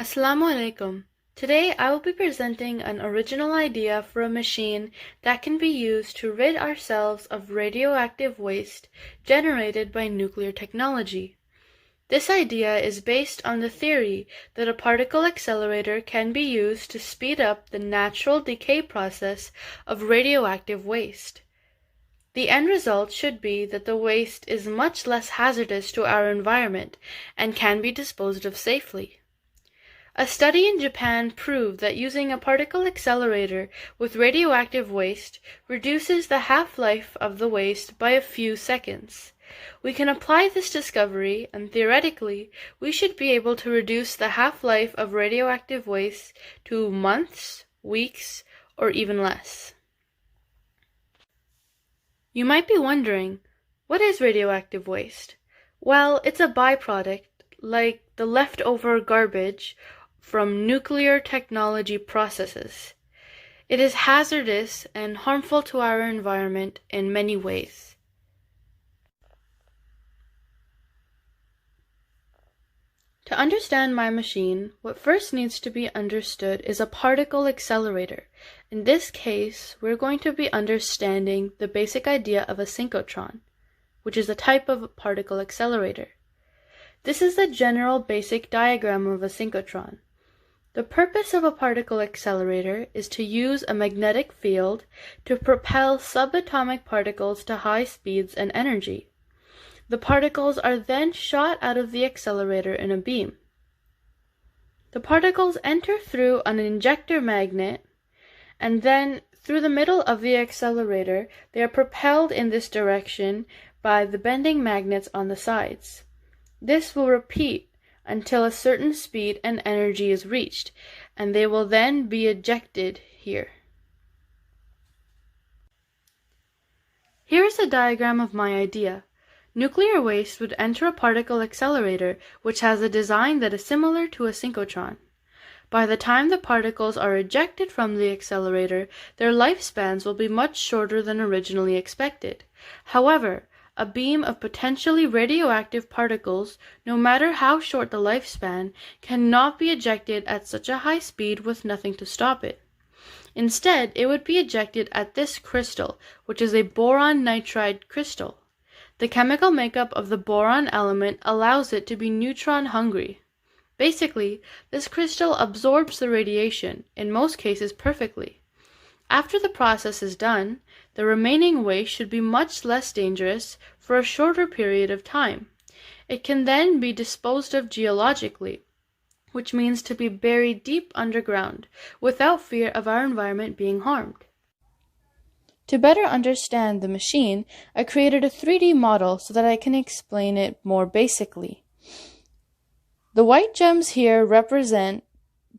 Assalamu alaikum. Today I will be presenting an original idea for a machine that can be used to rid ourselves of radioactive waste generated by nuclear technology. This idea is based on the theory that a particle accelerator can be used to speed up the natural decay process of radioactive waste. The end result should be that the waste is much less hazardous to our environment and can be disposed of safely. A study in Japan proved that using a particle accelerator with radioactive waste reduces the half-life of the waste by a few seconds. We can apply this discovery, and theoretically, we should be able to reduce the half-life of radioactive waste to months, weeks, or even less. You might be wondering, what is radioactive waste? Well, it's a byproduct, like the leftover garbage from nuclear technology processes. It is hazardous and harmful to our environment in many ways. To understand my machine, what first needs to be understood is a particle accelerator. In this case, we're going to be understanding the basic idea of a synchrotron, which is a type of particle accelerator. This is the general basic diagram of a synchrotron. The purpose of a particle accelerator is to use a magnetic field to propel subatomic particles to high speeds and energy. The particles are then shot out of the accelerator in a beam. The particles enter through an injector magnet, and then through the middle of the accelerator, they are propelled in this direction by the bending magnets on the sides. This will repeat until a certain speed and energy is reached, and they will then be ejected here. Here is a diagram of my idea. Nuclear waste would enter a particle accelerator which has a design that is similar to a synchrotron. By the time the particles are ejected from the accelerator, their lifespans will be much shorter than originally expected. However, a beam of potentially radioactive particles, no matter how short the lifespan, cannot be ejected at such a high speed with nothing to stop it. Instead, it would be ejected at this crystal, which is a boron nitride crystal. The chemical makeup of the boron element allows it to be neutron hungry. Basically, this crystal absorbs the radiation, in most cases perfectly. After the process is done, the remaining waste should be much less dangerous for a shorter period of time. It can then be disposed of geologically, which means to be buried deep underground, without fear of our environment being harmed. To better understand the machine, I created a 3D model so that I can explain it more basically. The white gems here represent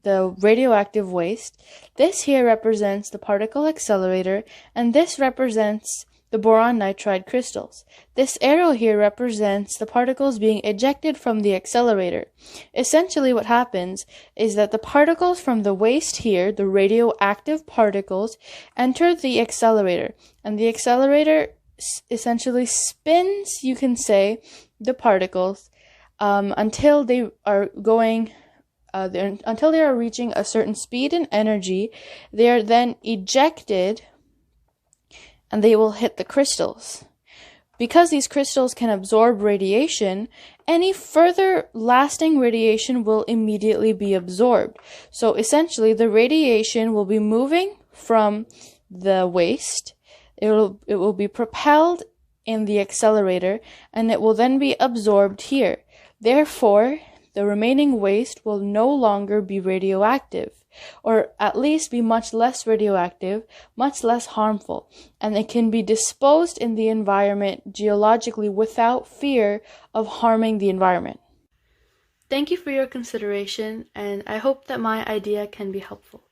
the radioactive waste, this here represents the particle accelerator, and this represents the boron nitride crystals. This arrow here represents the particles being ejected from the accelerator. Essentially what happens is that the particles from the waste here, the radioactive particles, enter the accelerator, and the accelerator essentially spins, you can say, the particles until they are reaching a certain speed and energy. They are then ejected and they will hit the crystals. Because these crystals can absorb radiation, any further lasting radiation will immediately be absorbed. So essentially the radiation will be moving from the waste, it will be propelled in the accelerator, and it will then be absorbed here. Therefore, the remaining waste will no longer be radioactive, or at least be much less radioactive, much less harmful, and it can be disposed in the environment geologically without fear of harming the environment. Thank you for your consideration, and I hope that my idea can be helpful.